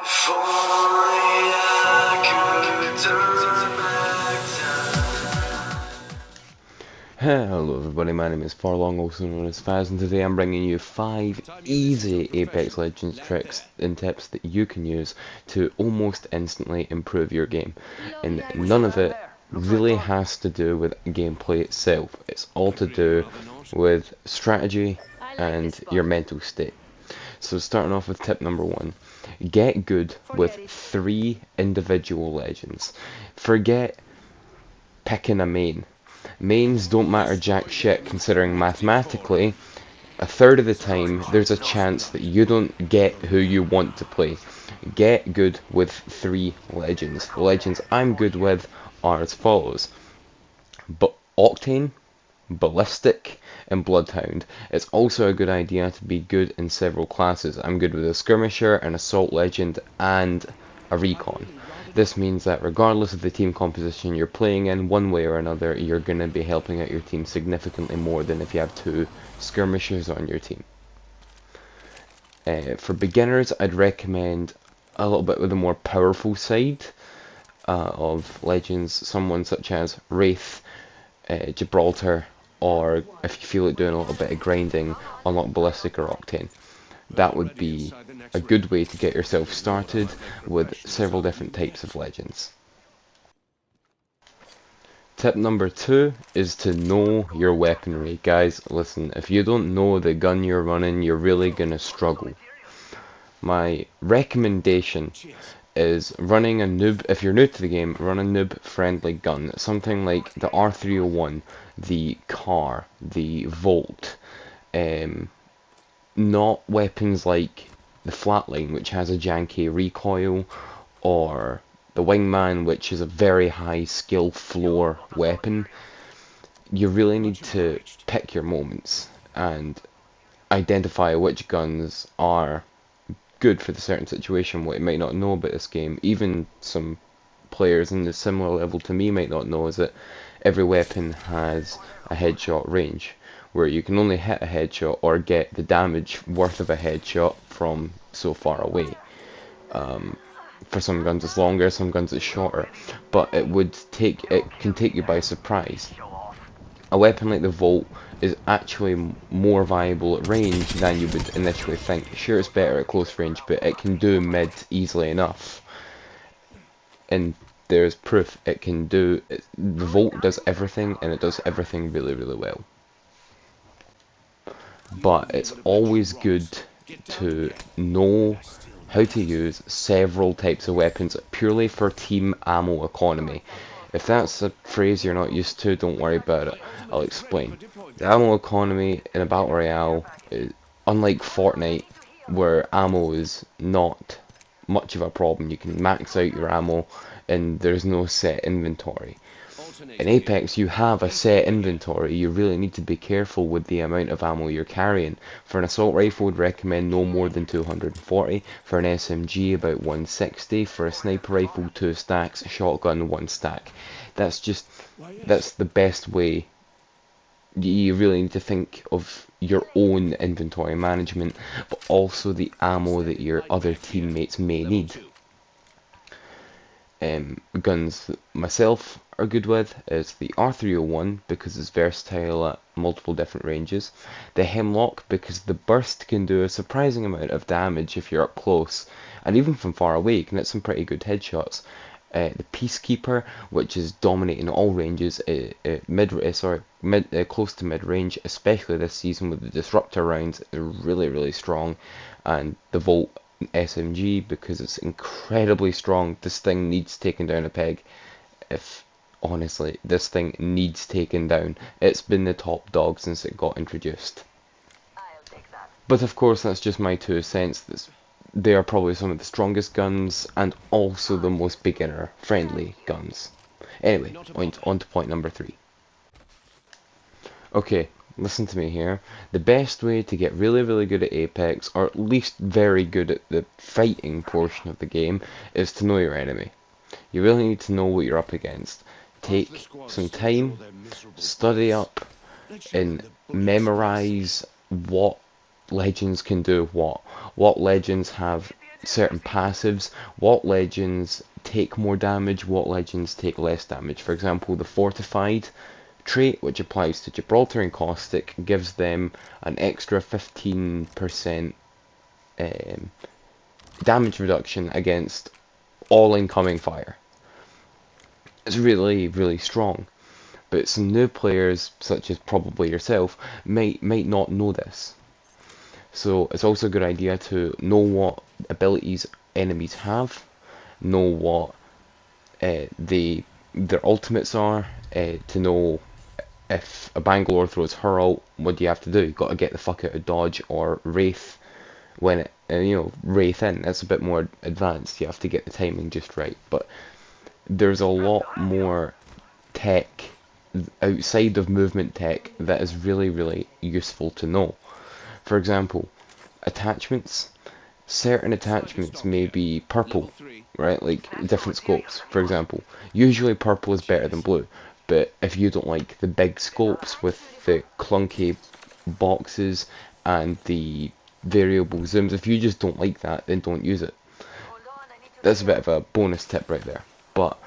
If only I could turn back time. Hello everybody, my name is Farlong, also known as Faz, and today I'm bringing you 5 easy Apex Legends tricks and tips that you can use to almost instantly improve your game. And none of it really has to do with gameplay itself, it's all to do with strategy and your mental state. So starting off with tip number 1, get good with 3 individual legends. Forget picking a main. Mains don't matter jack shit, considering mathematically, a third of the time there's a chance that you don't get who you want to play. Get good with 3 legends. The legends I'm good with are as follows: but Octane, Ballistic, and Bloodhound. It's also a good idea to be good in several classes. I'm good with a Skirmisher, an Assault Legend, and a Recon. This means that regardless of the team composition you're playing in, one way or another, you're going to be helping out your team significantly more than if you have 2 Skirmishers on your team. For beginners, I'd recommend a little bit with a more powerful side of Legends, someone such as Wraith, Gibraltar, or if you feel like doing a little bit of grinding, unlock Ballistic or Octane. That would be a good way to get yourself started with several different types of legends. Tip number 2 is to know your weaponry. Guys, listen, if you don't know the gun you're running, you're really gonna struggle. My recommendation is running a noob, if you're new to the game, run a noob friendly gun. Something like the R301, the CAR, the Volt, not weapons like the Flatline, which has a janky recoil, or the Wingman, which is a very high skill floor weapon. You really need to pick your moments and identify which guns are good for the certain situation. What you might not know about this game, even some players in the similar level to me might not know, is that every weapon has a headshot range, where you can only hit a headshot or get the damage worth of a headshot from so far away. For some guns it's longer, some guns it's shorter, but it can take you by surprise. A weapon like the Volt is actually more viable at range than you would initially think. Sure, it's better at close range, but it can do mid easily enough. And there's proof it can do it. The Volt does everything, and it does everything really, really well. But it's always good to know how to use several types of weapons purely for team ammo economy. If that's a phrase you're not used to, don't worry about it. I'll explain. The ammo economy in a Battle Royale is unlike Fortnite, where ammo is not much of a problem. You can max out your ammo and there's no set inventory. In Apex, you have a set inventory. You really need to be careful with the amount of ammo you're carrying. For an assault rifle, I'd recommend no more than 240. For an SMG, about 160. For a sniper rifle, 2 stacks. Shotgun, 1 stack. That's the best way. You really need to think of your own inventory management, but also the ammo that your other teammates may need. Guns that myself are good with is the R301 because it's versatile at multiple different ranges, the Hemlock because the burst can do a surprising amount of damage if you're up close, and even from far away you can hit some pretty good headshots. The Peacekeeper, which is dominating all ranges, close to mid range, especially this season with the Disruptor rounds, they're really, really strong, and the Volt SMG because it's incredibly strong. This thing needs taken down a peg. If honestly, this thing needs taken down. It's been the top dog since it got introduced. But of course, that's just my 2 cents. They are probably some of the strongest guns and also the most beginner friendly guns. Anyway, on to point number 3. Okay, listen to me here. The best way to get really, really good at Apex, or at least very good at the fighting portion of the game, is to know your enemy. You really need to know what you're up against. Take some time, study up, and memorize what legends can do what legends have certain passives, what legends take more damage, what legends take less damage. For example, the Fortified trait, which applies to Gibraltar and Caustic, gives them an extra 15% damage reduction against all incoming fire. It's really, really strong. But some new players, such as probably yourself, might not know this. So it's also a good idea to know what abilities enemies have, know what their ultimates are, to know if a Bangalore throws her ult, what do you have to do? You've got to get the fuck out of dodge or Wraith when it, Wraith in. That's a bit more advanced. You have to get the timing just right. But there's a lot more tech outside of movement tech that is really, really useful to know. For example, attachments. Certain attachments may be purple, right? Like different scopes, for example. Usually purple is better than blue, but if you don't like the big scopes with the clunky boxes and the variable zooms, if you just don't like that, then don't use it. That's a bit of a bonus tip right there. But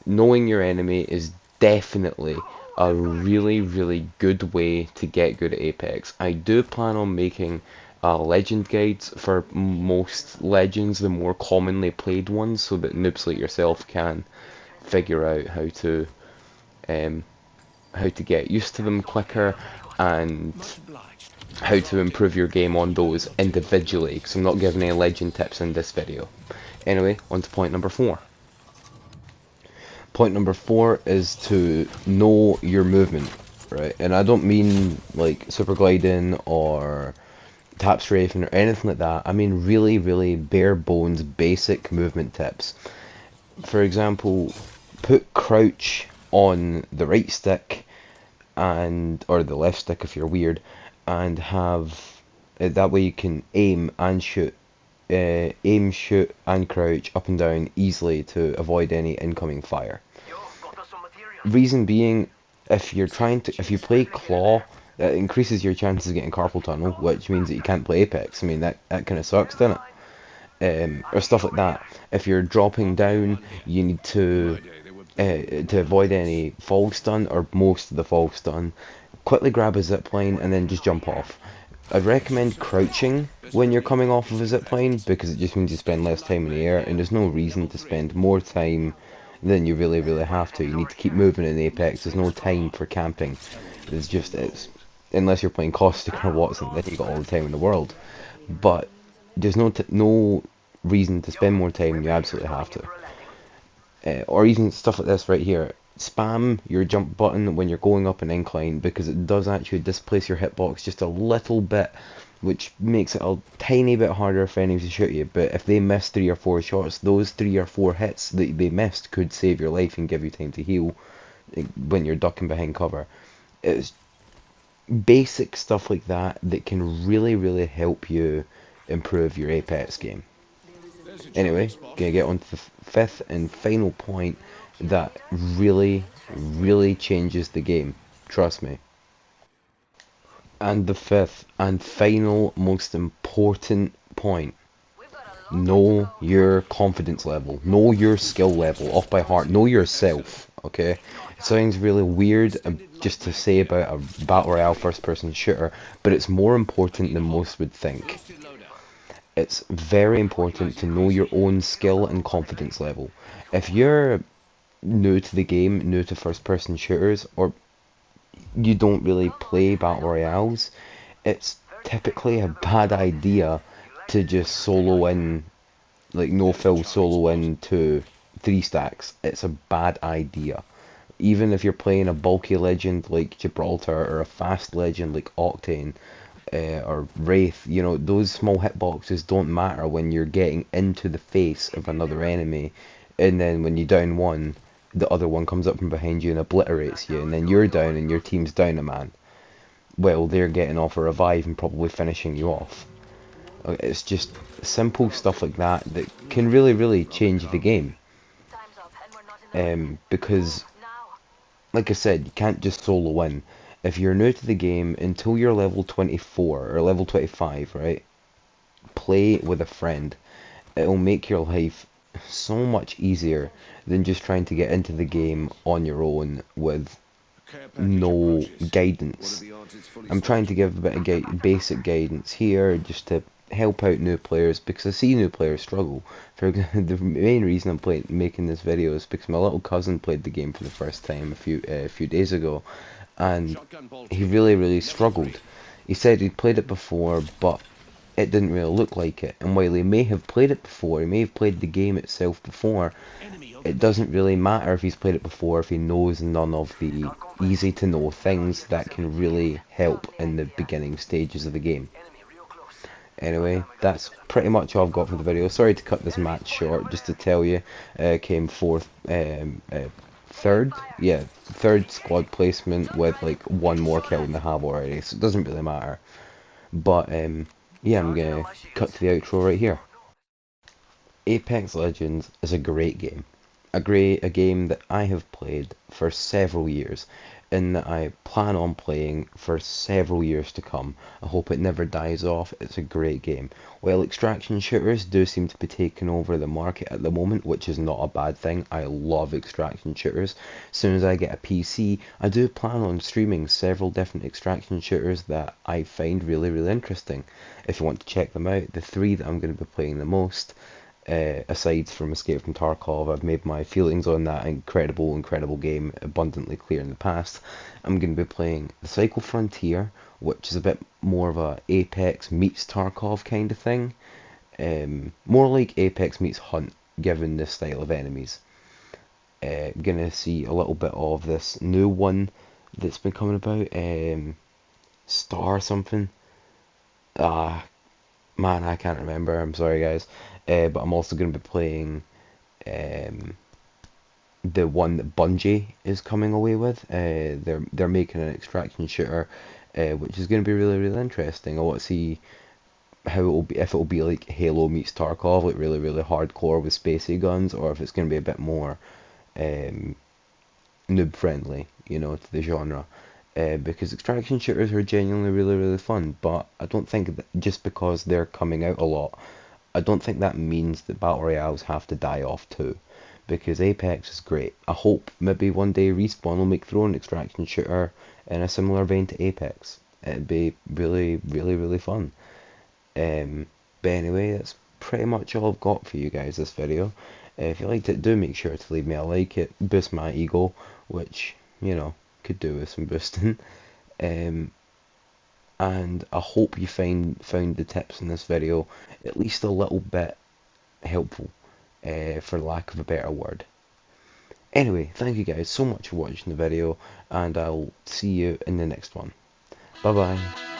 knowing your enemy is definitely a really, really good way to get good at Apex. I do plan on making legend guides for most legends, the more commonly played ones, so that noobs like yourself can figure out how to get used to them quicker and how to improve your game on those individually, because I'm not giving any legend tips in this video. Anyway, on to point number 4. Point number 4 is to know your movement, right? And I don't mean like super gliding or tap strafing or anything like that. I mean really, really bare bones, basic movement tips. For example, put crouch on the right stick or the left stick if you're weird, and have that way you can aim and shoot. Aim, shoot, and crouch up and down easily to avoid any incoming fire. Reason being, if you play Claw, that increases your chances of getting carpal tunnel, which means that you can't play Apex. I mean, that kind of sucks, doesn't it? Or stuff like that. If you're dropping down, you need to avoid any fall stun, or most of the fall stun, quickly grab a zipline and then just jump off. I'd recommend crouching when you're coming off of a zipline, because it just means you spend less time in the air, and there's no reason to spend more time than you really, really have to. You need to keep moving in Apex. There's no time for camping. It's unless you're playing Caustic or Wattson, then you got all the time in the world. But there's no reason to spend more time. You absolutely have to. Or even stuff like this right here. Spam your jump button when you're going up an incline, because it does actually displace your hitbox just a little bit, which makes it a tiny bit harder for enemies to shoot you. But if they miss 3 or 4 shots, those 3 or 4 hits that they missed could save your life and give you time to heal when you're ducking behind cover. It's basic stuff like that that can really, really help you improve your Apex game. Anyway, gonna get on to the 5th and final point that really, really changes the game. Trust me. And the 5th and final most important point. Know your confidence level. Know your skill level off by heart. Know yourself, okay? It sounds really weird just to say about a Battle Royale first person shooter, but it's more important than most would think. It's very important to know your own skill and confidence level. If you're new to the game, new to first person shooters, or you don't really play Battle Royales, it's typically a bad idea to just solo in, like no-fill solo into 3 stacks. It's a bad idea. Even if you're playing a bulky legend like Gibraltar, or a fast legend like Octane, or Wraith, those small hitboxes don't matter when you're getting into the face of another enemy, and then when you down one, the other one comes up from behind you and obliterates you, and then you're down and your team's down a man. Well, they're getting off a revive and probably finishing you off. It's just simple stuff like that that can really, really change the game. Because, like I said, you can't just solo win. If you're new to the game, until you're level 24 or level 25, right? Play with a friend. it'll make your life so much easier than just trying to get into the game on your own with no guidance. I'm trying to give a bit of basic guidance here just to help out new players, because I see new players struggle. For the main reason I'm making this video is because my little cousin played the game for the first time a few days ago, and he really struggled. He said he'd played it before, but it didn't really look like it. And while he may have played it before, he may have played the game itself before, it doesn't really matter if he's played it before if he knows none of the easy to know things that can really help in the beginning stages of the game. Anyway, that's pretty much all I've got for the video. Sorry to cut this match short, just to tell you, came third squad placement with like one more kill than I have already, so it doesn't really matter. But yeah, I'm gonna cut to the outro right here. Apex Legends is a great game. A game that I have played for several years, and that I plan on playing for several years to come. I hope it never dies off. It's a great game. While extraction shooters do seem to be taking over the market at the moment, which is not a bad thing. I love extraction shooters. As soon as I get a PC, I do plan on streaming several different extraction shooters that I find really interesting. If you want to check them out, the three that I'm going to be playing the most, aside from Escape from Tarkov, I've made my feelings on that incredible game abundantly clear in the past. I'm going to be playing the Psycho Frontier, which is a bit more of a Apex meets Tarkov kind of thing. More like Apex meets Hunt, given this style of enemies. Gonna see a little bit of this new one that's been coming about, Star something. Man, I can't remember. I'm sorry, guys. But I'm also going to be playing the one that Bungie is coming away with. They're making an extraction shooter, which is going to be really interesting. I want to see how it will be, if it will be like Halo meets Tarkov, like really hardcore with spacey guns, or if it's going to be a bit more noob friendly, you know, to the genre. Because extraction shooters are genuinely really fun, but I don't think that just because they're coming out a lot, I don't think that means that battle royales have to die off too. Because Apex is great. I hope maybe one day Respawn will make their own extraction shooter in a similar vein to Apex. It'd be really fun. But anyway, that's pretty much all I've got for you guys this video. If you liked it, do make sure to leave me a like. It boosts my ego, which, you know, could do with some boosting. And I hope you found the tips in this video at least a little bit helpful, for lack of a better word. Anyway, thank you guys so much for watching the video, and I'll see you in the next one. Bye bye.